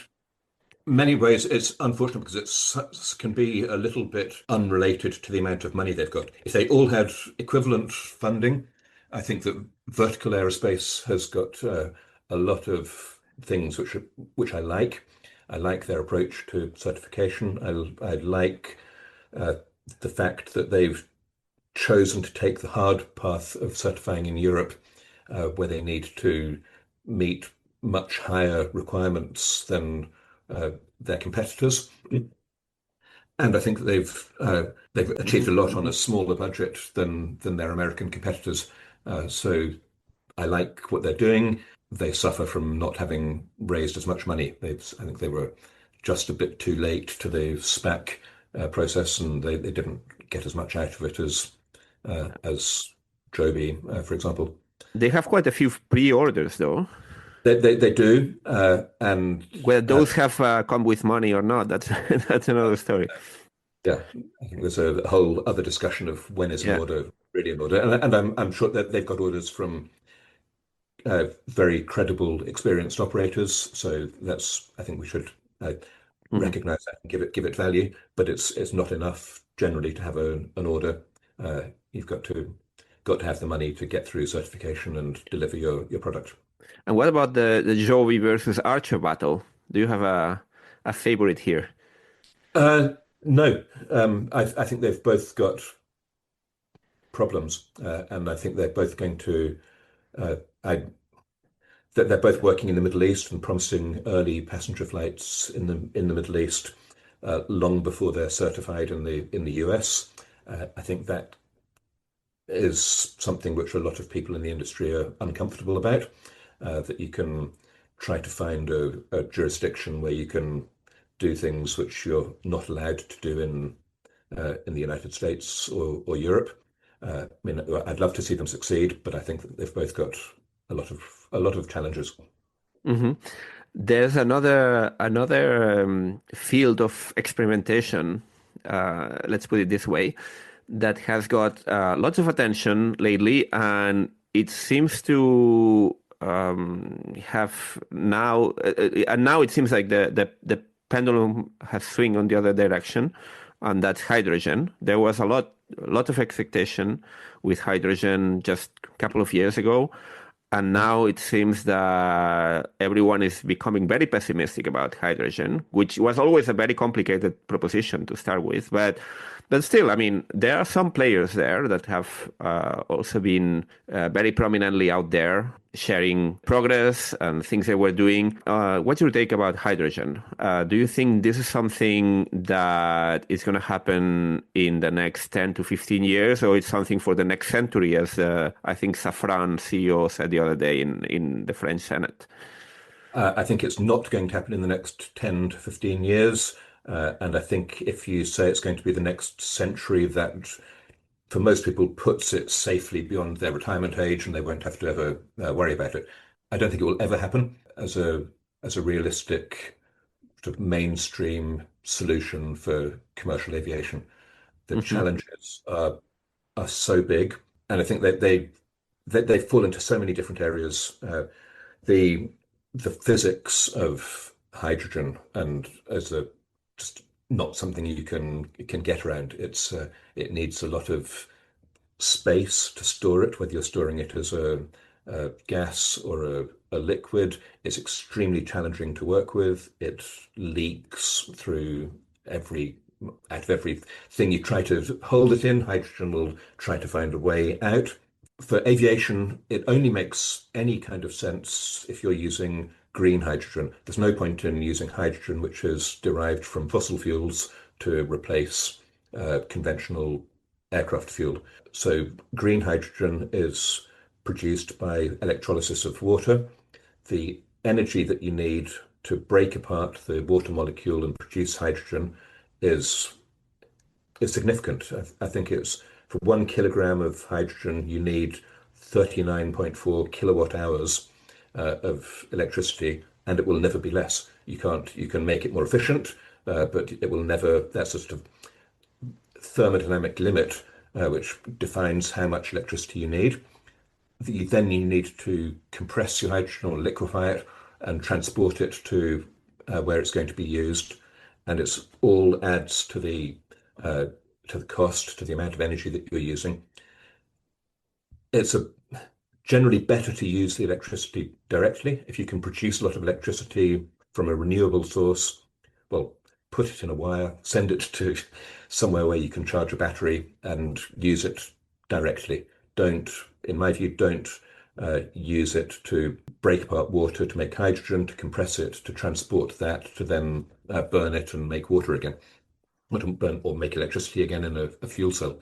many ways. It's unfortunate because it can be a little bit unrelated to the amount of money they've got. If they all had equivalent funding, I think that vertical aerospace has got a lot of things which I like. I like their approach to certification. I like uh, the fact that they've chosen to take the hard path of certifying in Europe, where they need to meet much higher requirements than their competitors. And I think that they've achieved a lot on a smaller budget than their American competitors. So I like what they're doing. They suffer from not having raised as much money. I think they were just a bit too late to the SPAC process, and they didn't get as much out of it as Joby, for example. They have quite a few pre-orders, though. They do, and Whether those have come with money or not, that's that's another story. yeah, I think there's a whole other discussion of when is an Yeah. order really an order, and I'm sure that they've got orders from very credible, experienced operators. So that's I think we should Mhm. recognize that and give it value. But it's not enough generally to have an order. You've got to have the money to get through certification and deliver your product. And what about the Jovi versus Archer battle? Do you have a favorite here? No, I think they've both got problems, and I think they're both going to. I that they're both working in the Middle East and promising early passenger flights in the Middle East long before they're certified in the US. I think that is something which a lot of people in the industry are uncomfortable about. That you can try to find a jurisdiction where you can do things which you're not allowed to do in the United States or Europe. I mean, I'd love to see them succeed, but I think that they've both got a lot of challenges. Hmm. There's another field of experimentation, let's put it this way, that has got lots of attention lately, and it seems to have now, and now it seems like the pendulum has swung on the other direction, and that's hydrogen. There was a lot of expectation with hydrogen just a couple of years ago. And now it seems that everyone is becoming very pessimistic about hydrogen, which was always a very complicated proposition to start with. But still, I mean, there are some players there that have also been very prominently out there sharing progress and things they were doing. What's your take about hydrogen? Do you think this is something that is going to happen in the next 10 to 15 years, or it's something for the next century, as I think Safran CEO said the other day in the French Senate? I think it's not going to happen in the next 10 to 15 years. And I think if you say it's going to be the next century, that for most people puts it safely beyond their retirement age and they won't have to ever worry about it. I don't think it will ever happen as a realistic sort of mainstream solution for commercial aviation. The Hmm. challenges are so big, and I think that they fall into so many different areas. The the physics of hydrogen and as a just not something you can get around. It needs a lot of space to store it, whether you're storing it as a gas or a liquid. It's extremely challenging to work with. It leaks through every out of everything you try to hold it in. Hydrogen will try to find a way out. For aviation, it only makes any kind of sense if you're using green hydrogen. There's no point in using hydrogen which is derived from fossil fuels to replace conventional aircraft fuel. So green hydrogen is produced by electrolysis of water. The energy that you need to break apart the water molecule and produce hydrogen is is significant. I think it's for 1 kilogram of hydrogen, you need 39.4 kilowatt hours of electricity, and it will never be less. You can make it more efficient, but it will never, that's a sort of thermodynamic limit which defines how much electricity you need. Then you need to compress your hydrogen or liquefy it and transport it to where it's going to be used, and it's all adds uh, to the cost, to the amount of energy that you're using. It's generally better to use the electricity directly. If you can produce a lot of electricity from a renewable source, well, put it in a wire, send it to somewhere where you can charge a battery and use it directly. Don't, in my view, don't use it to break apart water to make hydrogen, to compress it, to transport that, to then burn it and make water again, or to burn or make electricity again in a fuel cell.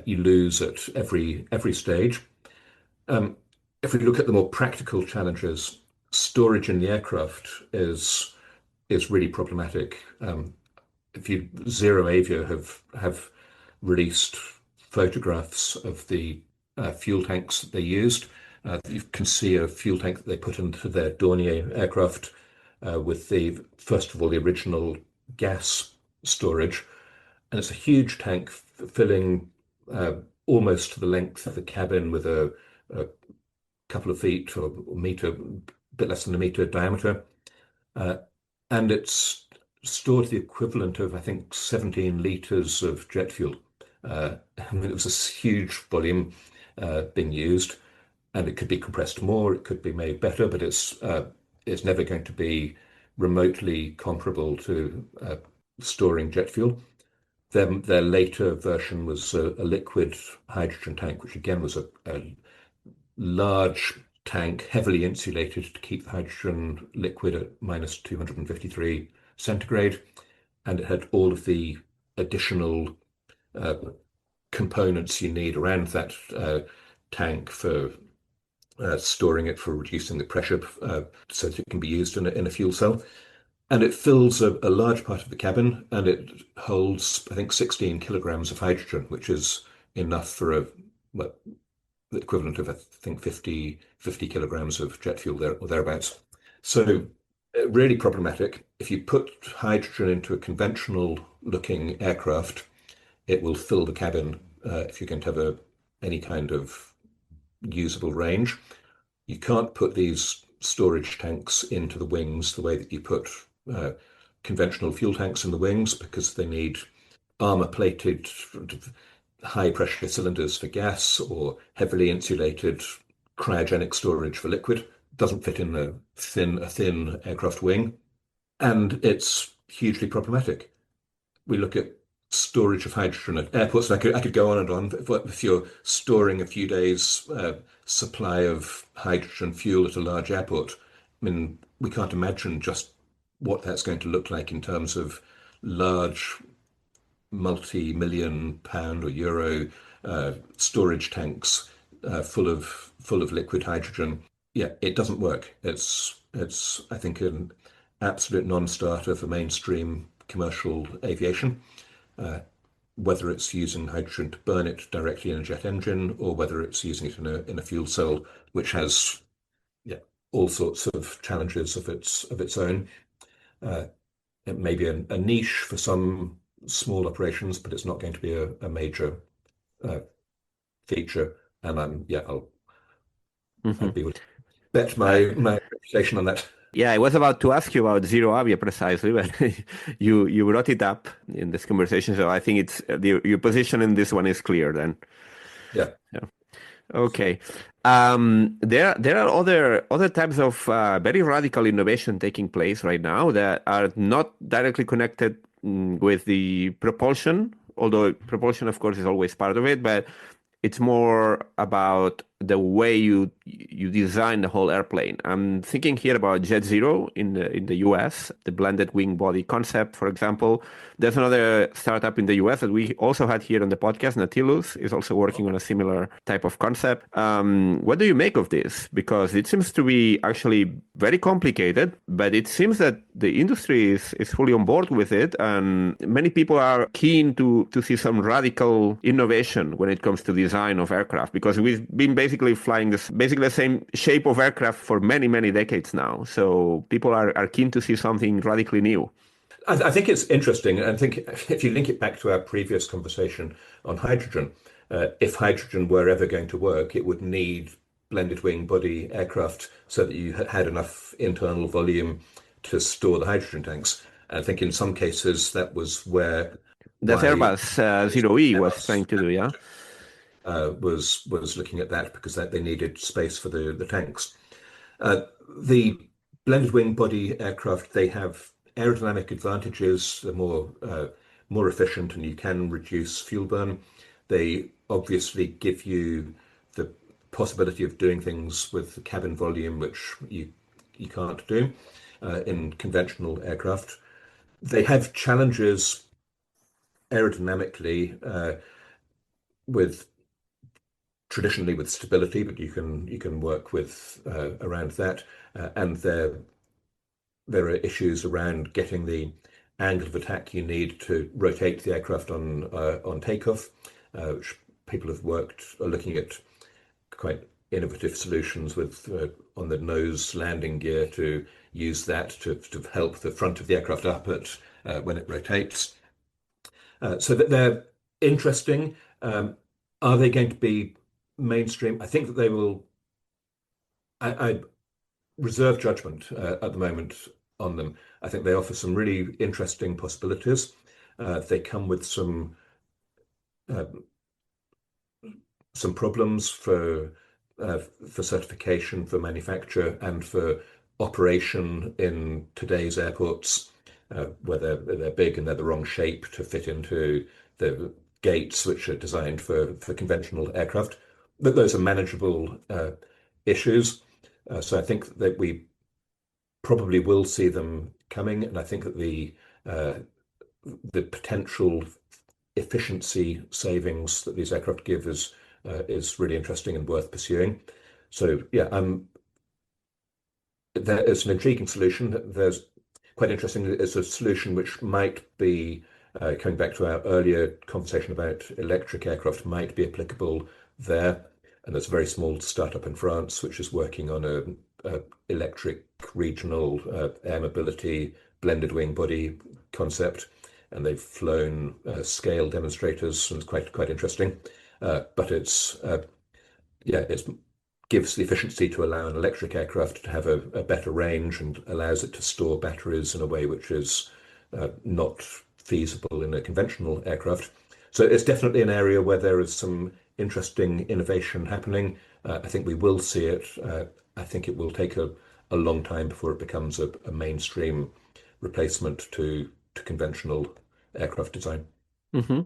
You lose at every stage. If we look at the more practical challenges, storage in the aircraft is really problematic. If you Zero Avia have released photographs of the fuel tanks that they used. You can see a fuel tank that they put into their Dornier aircraft with first of all, the original gas storage. And it's a huge tank filling almost to the length of the cabin with a couple of feet or meter, a bit less than a meter diameter. And it's stored the equivalent of, I think, 17 liters of jet fuel. I mean, it was a huge volume being used, and it could be compressed more, it could be made better, but it's never going to be remotely comparable to storing jet fuel. Their later version was a liquid hydrogen tank, which again was a large tank, heavily insulated to keep the hydrogen liquid at minus 253 centigrade. And it had all of the additional components you need around that tank for storing it, for reducing the pressure so that it can be used in a fuel cell. And it fills a large part of the cabin, and it holds, I think, 16 kilograms of hydrogen, which is enough for the equivalent of, I think, 50 kilograms of jet fuel there or thereabouts. So really problematic. If you put hydrogen into a conventional looking aircraft, it will fill the cabin if you're going to have any kind of usable range. You can't put these storage tanks into the wings the way that you put conventional fuel tanks in the wings, because they need armor-plated high-pressure cylinders for gas or heavily insulated cryogenic storage for liquid. It doesn't fit in a thin aircraft wing, and it's hugely problematic. We look at storage of hydrogen at airports, and I could go on and on. If you're storing a few days' supply of hydrogen fuel at a large airport, I mean, we can't imagine just what that's going to look like in terms of large multi-million pound or euro storage tanks full of liquid hydrogen. Yeah, it doesn't work. It's I think an absolute non-starter for mainstream commercial aviation. Whether it's using hydrogen to burn it directly in a jet engine, or whether it's using it in a fuel cell, which has all sorts of challenges of its own. It may be a niche for some small operations, but it's not going to be a major feature. And I'd be bet my reputation on that. Yeah, I was about to ask you about Zero Avia precisely, but you brought it up in this conversation, so I think it's your position in this one is clear then. Yeah. Okay. There are other types of very radical innovation taking place right now that are not directly connected with the propulsion, although propulsion, of course, is always part of it, but it's more about the way you design the whole airplane. I'm thinking here about Jet Zero in the US, the blended wing body concept, for example. There's another startup in the US that we also had here on the podcast, Nautilus, is also working on a similar type of concept. What do you make of this? Because it seems to be actually very complicated, but it seems that the industry is fully on board with it, and many people are keen to see some radical innovation when it comes to design of aircraft, because we've been basically flying basically the same shape of aircraft for many, many decades now. So people are keen to see something radically new. I think it's interesting. I think if you link it back to our previous conversation on hydrogen, if hydrogen were ever going to work, it would need blended wing body aircraft so that you had enough internal volume to store the hydrogen tanks. I think in some cases that was where that's Airbus Zero E was trying to do, yeah. Was looking at that because they needed space for the tanks. The blended wing body aircraft, they have aerodynamic advantages. They're more efficient, and you can reduce fuel burn. They obviously give you the possibility of doing things with the cabin volume, which you can't do in conventional aircraft. They have challenges aerodynamically with traditionally with stability, but you can work with around that, and there are issues around getting the angle of attack you need to rotate the aircraft on takeoff, which people are looking at quite innovative solutions with on the nose landing gear to use that to help the front of the aircraft up at when it rotates. So that they're interesting. Are they going to be mainstream? I think that they will. I reserve judgment at the moment on them. I think they offer some really interesting possibilities. They come with uh, some problems for certification, for manufacture, and for operation in today's airports, where they're big and they're the wrong shape to fit into the gates which are designed for conventional aircraft. But those are manageable issues. So I think that we probably will see them coming, and I think that the potential efficiency savings that these aircraft give is really interesting and worth pursuing. So yeah, there is an intriguing solution. There's quite interesting. It's a solution which might be coming back to our earlier conversation about electric aircraft, might be applicable there. And there's a very small startup in France which is working on a electric regional air mobility blended wing body concept, and they've flown scale demonstrators, and it's quite interesting. But it gives the efficiency to allow an electric aircraft to have a better range and allows it to store batteries in a way which is not feasible in a conventional aircraft. So it's definitely an area where there is some interesting innovation happening. I think we will see it. I think it will take a long time before it becomes a mainstream replacement to conventional aircraft design. hmm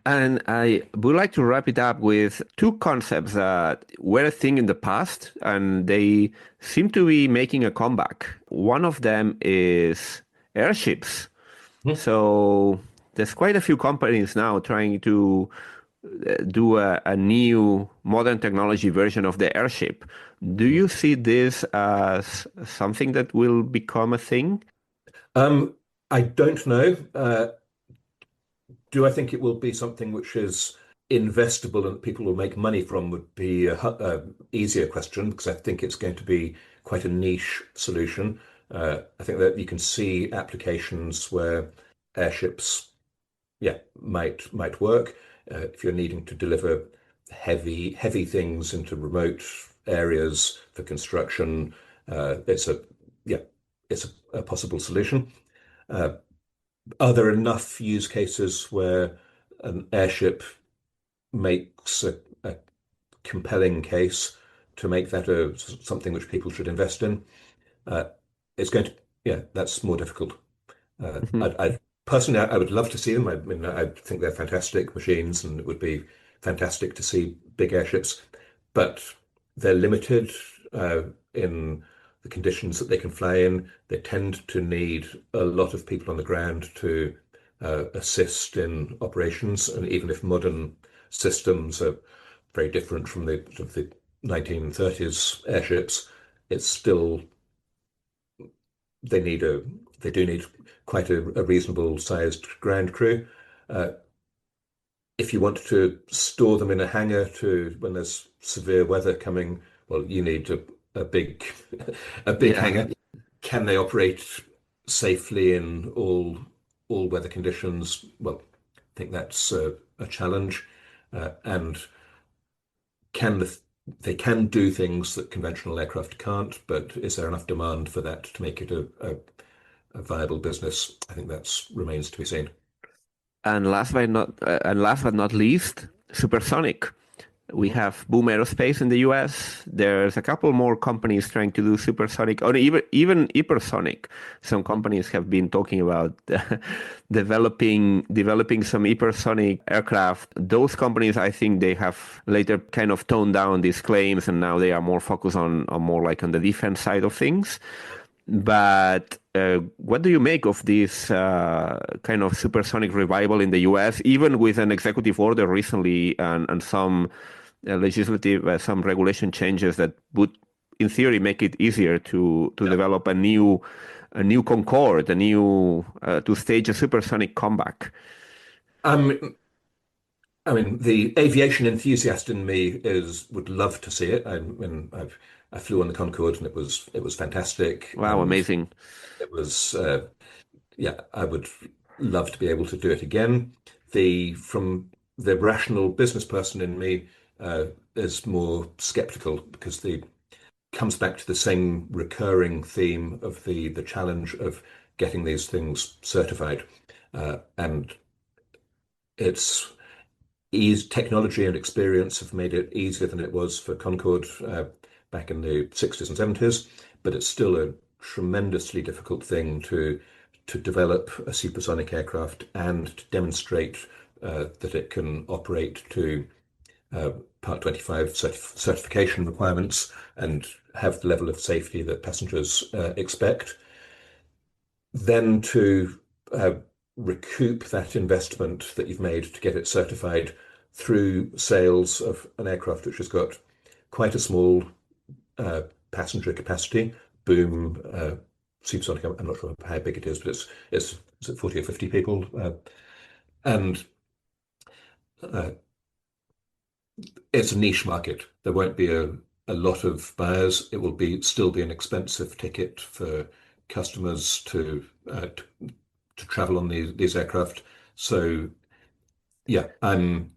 And I would like to wrap it up with two concepts that were a thing in the past and they seem to be making a comeback. One of them is airships. Hmm. So there's quite a few companies now trying to do a new modern technology version of the airship. Do you see this as something that will become a thing? Um, I don't know. Do I think it will be something which is investable and people will make money from would be a easier question, because I think it's going to be quite a niche solution. I think that you can see applications where airships, yeah, might work if you're needing to deliver heavy things into remote areas for construction. It's a yeah, it's a possible solution. Uh, are there enough use cases where an airship makes a compelling case to make that something which people should invest in? Uh, it's going to, yeah, that's more difficult. I personally, I would love to see them. I mean, I think they're fantastic machines, and it would be fantastic to see big airships, but they're limited in the conditions that they can fly in. They tend to need a lot of people on the ground to assist in operations, and even if modern systems are very different from the 1930s airships, it's still they need a they do need quite a reasonable sized ground crew. Uh, if you want to store them in a hangar to when there's severe weather coming, well, you need a big a big Yeah. hangar. Can they operate safely in all weather conditions? Well, I think that's a challenge, and can they can do things that conventional aircraft can't, but is there enough demand for that to make it a viable business? I think that's remains to be seen. And last but not least, supersonic. We have Boom Aerospace in the US. There's a couple more companies trying to do supersonic or even hypersonic. Some companies have been talking about developing some hypersonic aircraft. Those companies, I think they have later kind of toned down these claims, and now they are more focused on more like on the defense side of things. But what do you make of this kind of supersonic revival in the US, even with an executive order recently and some legislative, some regulation changes that would, in theory, make it easier to develop a new Concorde, to stage a supersonic comeback? Um, I mean, the aviation enthusiast in me would love to see it. I flew on the Concorde and it was fantastic, Wow, and amazing. it was yeah. I would love to be able to do it again. From the rational business person in me is more skeptical because the comes back to the same recurring theme of the challenge of getting these things certified, and it's ease technology and experience have made it easier than it was for Concorde back in the 60s and 70s, but it's still a tremendously difficult thing to develop a supersonic aircraft and to demonstrate that it can operate to Part 25 certification requirements and have the level of safety that passengers expect. Then to recoup that investment that you've made to get it certified through sales of an aircraft which has got quite a small passenger capacity, boom, supersonic. I'm not sure how big it is, but it's is it 40 or 50 people, and uh, it's a niche market. There won't be a lot of buyers. It will still be an expensive ticket for customers to travel on these aircraft. So yeah, I'm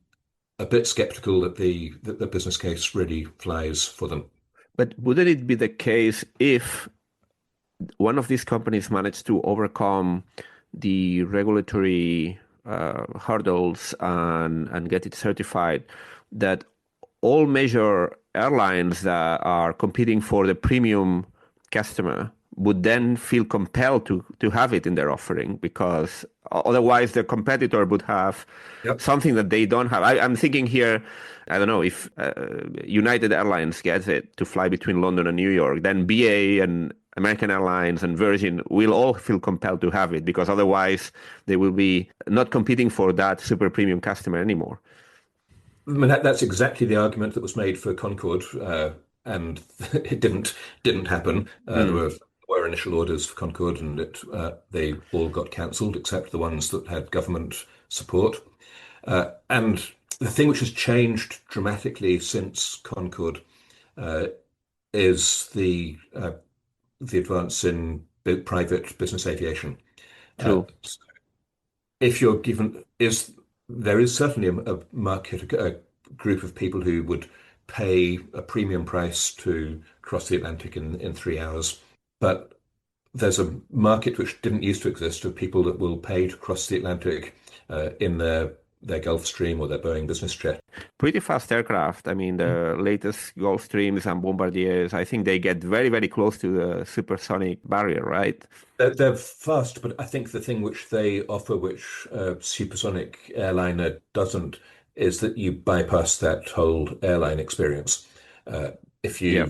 a bit skeptical that the business case really flies for them. But wouldn't it be the case if one of these companies managed to overcome the regulatory hurdles and get it certified, that all major airlines that are competing for the premium customer would then feel compelled to have it in their offering, because otherwise the competitor would have Yep. something that they don't have. I'm thinking here, I don't know, if United Airlines gets it to fly between London and New York, then BA and American Airlines and Virgin will all feel compelled to have it, because otherwise they will be not competing for that super premium customer anymore. I mean, that's exactly the argument that was made for Concorde, and it didn't happen. There Mm, were initial orders for Concorde, and they all got cancelled except the ones that had government support. And the thing which has changed dramatically since Concorde is the advance in private business aviation. Uh, true. if you're given is There is certainly a market, a group of people who would pay a premium price to cross the Atlantic in 3 hours, but there's a market which didn't used to exist of people that will pay to cross the Atlantic in their Gulfstream or their Boeing business jet. Pretty fast aircraft. I mean, the latest Gulfstreams and Bombardiers, I think they get very, very close to the supersonic barrier, right? They're fast, but I think the thing which they offer, which a supersonic airliner doesn't, is that you bypass that whole airline experience. Uh, if Yeah.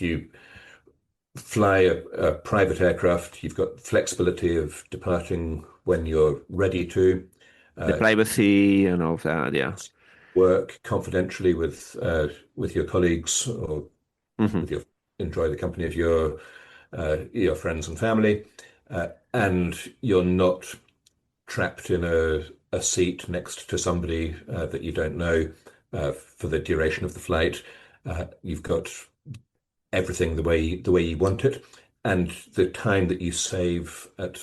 you fly a private aircraft, you've got flexibility of departing when you're ready to. The Uh, privacy and all of that. Yeah. Work confidentially with your colleagues or Hmm. with your enjoy the company of your friends and family, and you're not trapped in a seat next to somebody that you don't know for the duration of the flight. You've got everything the way you want it, and the time that you save at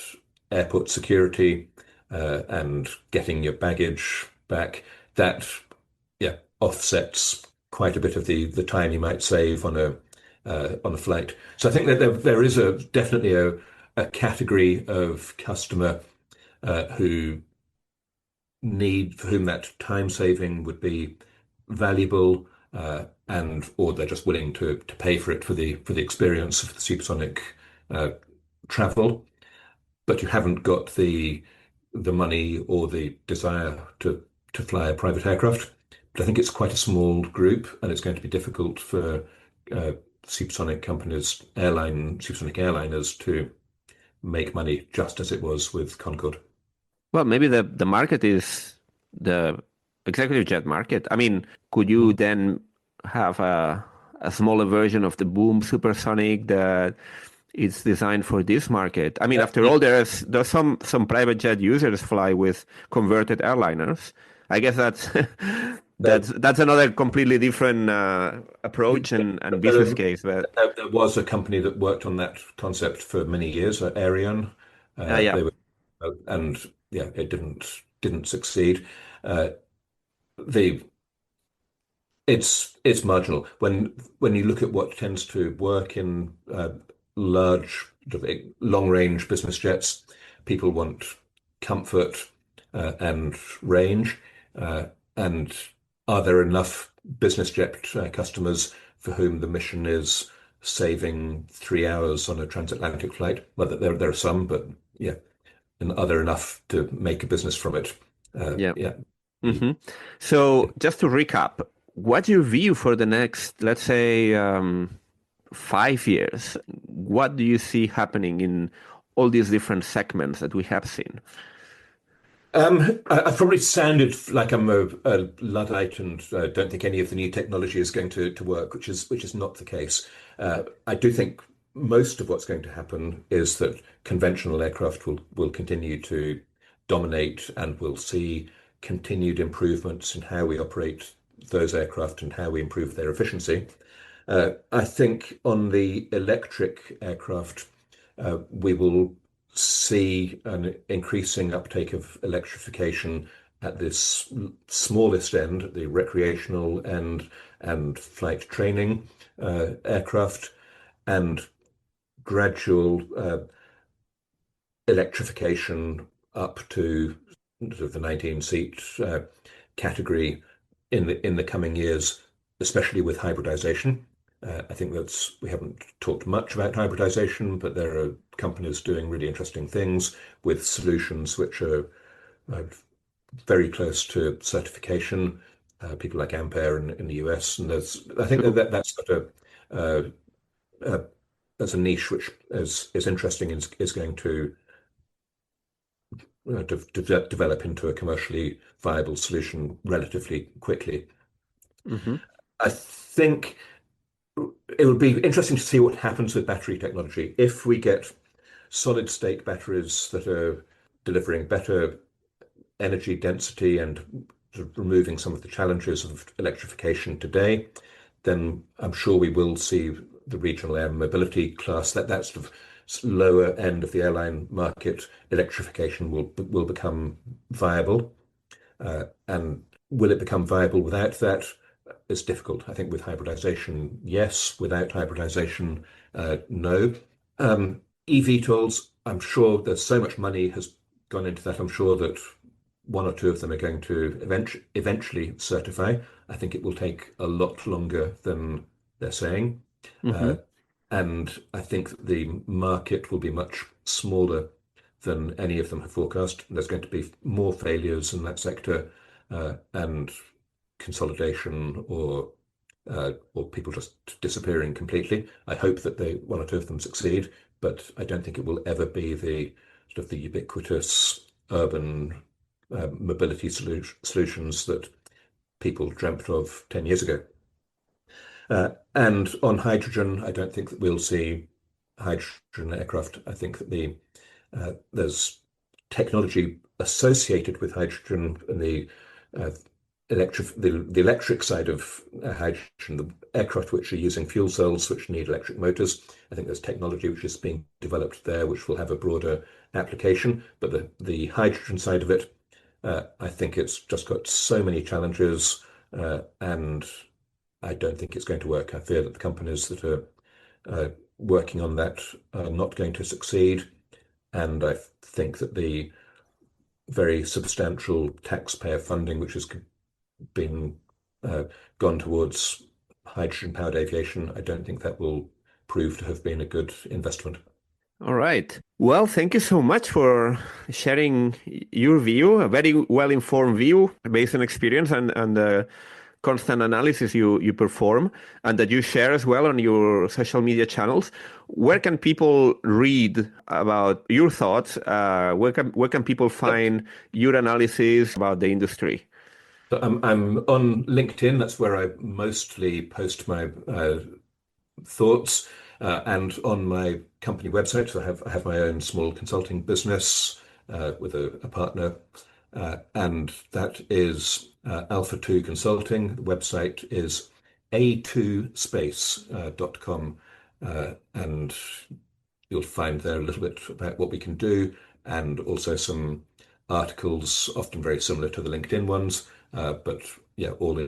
airport security and getting your baggage back, that yeah offsets quite a bit of the time you might save on a flight. So I think that there is definitely a category of customer who need for whom that time saving would be valuable, and or they're just willing to pay for it for the experience of the supersonic uh, travel, but you haven't got the money or the desire to fly a private aircraft. But I think it's quite a small group, and it's going to be difficult for uh, supersonic companies, supersonic airliners, to make money just as it was with Concorde. Well, maybe the market is the executive jet market. I mean, could you Mhm. then have a smaller version of the Boom Supersonic that is designed for this market? I mean, after Yeah, all, there's some private jet users fly with converted airliners. I guess that's there, that's another completely different approach and business there, case. But there was a company that worked on that concept for many years, Ariane. yeah, They were, and yeah, it didn't succeed. Uh, the it's marginal when you look at what tends to work in large, long range business jets. People want comfort and range, uh, and are there enough business jet customers for whom the mission is saving 3 hours on a transatlantic flight? Well, there are some, but yeah, and are there enough to make a business from it? yeah. Yeah. hmm So just to recap, what's your view for the next, let's say, 5 years? What do you see happening in all these different segments that we have seen? I've probably sounded like I'm a Luddite and don't think any of the new technology is going to work, which is not the case. I do think most of what's going to happen is that conventional aircraft will continue to dominate, and we'll see continued improvements in how we operate those aircraft and how we improve their efficiency. I think on the electric aircraft, we will see an increasing uptake of electrification at this smallest end, the recreational end and flight training aircraft, and gradual electrification up to sort of the 19-seat category in the coming years, especially with hybridization. I think we haven't talked much about hybridization, but there are companies doing really interesting things with solutions which are uh, very close to certification. People like Ampere in the US, and I think So, that's got uh, uh, that's a niche which is interesting and is going to develop into a commercially viable solution relatively quickly. mhm, I think it would be interesting to see what happens with battery technology. If we get solid state batteries that are delivering better energy density and sort of removing some of the challenges of electrification today, then I'm sure we will see the regional air mobility class, that sort of lower end of the airline market, electrification will become viable. And will it become viable without that? It's difficult. I think with hybridization, yes. Without hybridization, no. eVTOLs, I'm sure there's so much money has gone into that. I'm sure that one or two of them are going to eventually certify. I think it will take a lot longer than they're saying. Uh, mhm, and I think that the market will be much smaller than any of them have forecast. There's going to be more failures in that sector, and consolidation or people just disappearing completely. I hope that one or two of them succeed, but I don't think it will ever be the sort of the ubiquitous urban mobility solutions that people dreamt of 10 years ago. And on hydrogen, I don't think that we'll see hydrogen aircraft. I think that there's technology associated with hydrogen and uh, the electric side of hydrogen, the aircraft which are using fuel cells which need electric motors. I think there's technology which is being developed there which will have a broader application. But the hydrogen side of it, I think it's just got so many challenges, and I don't think it's going to work. I fear that the companies that are working on that are not going to succeed. And I think that the very substantial taxpayer funding which has been gone towards hydrogen-powered aviation, I don't think that will prove to have been a good investment. All right. Well, thank you so much for sharing your view, a very well-informed view based on experience and the constant analysis you perform and that you share as well on your social media channels. Where can people read about your thoughts? Where can people find your analysis about the industry? So I'm on LinkedIn. That's where I mostly post my thoughts, and on my company website. So I have my own small consulting business with a partner, and that is Alpha 2 Consulting. The website is a2space.com, and you'll find there a little bit about what we can do, and also some articles, often very similar to the LinkedIn ones, but yeah, all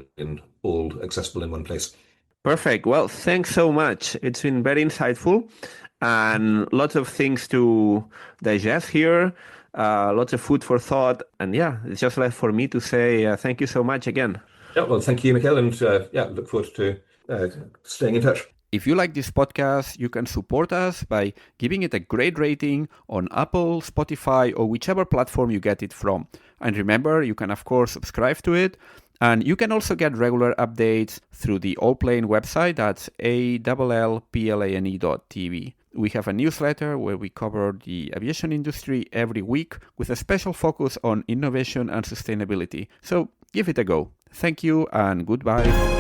accessible in one place. Perfect. Well, thanks so much. It's been very insightful and lots of things to digest here, lots of food for thought. And yeah, it's just left for me to say thank you so much again. Yeah, well, thank you, Mikhail, and look forward to staying in touch. If you like this podcast, you can support us by giving it a great rating on Apple, Spotify, or whichever platform you get it from. And remember, you can, of course, subscribe to it. And you can also get regular updates through the Allplane website. That's Allplane.tv. We have a newsletter where we cover the aviation industry every week with a special focus on innovation and sustainability. So give it a go. Thank you and goodbye.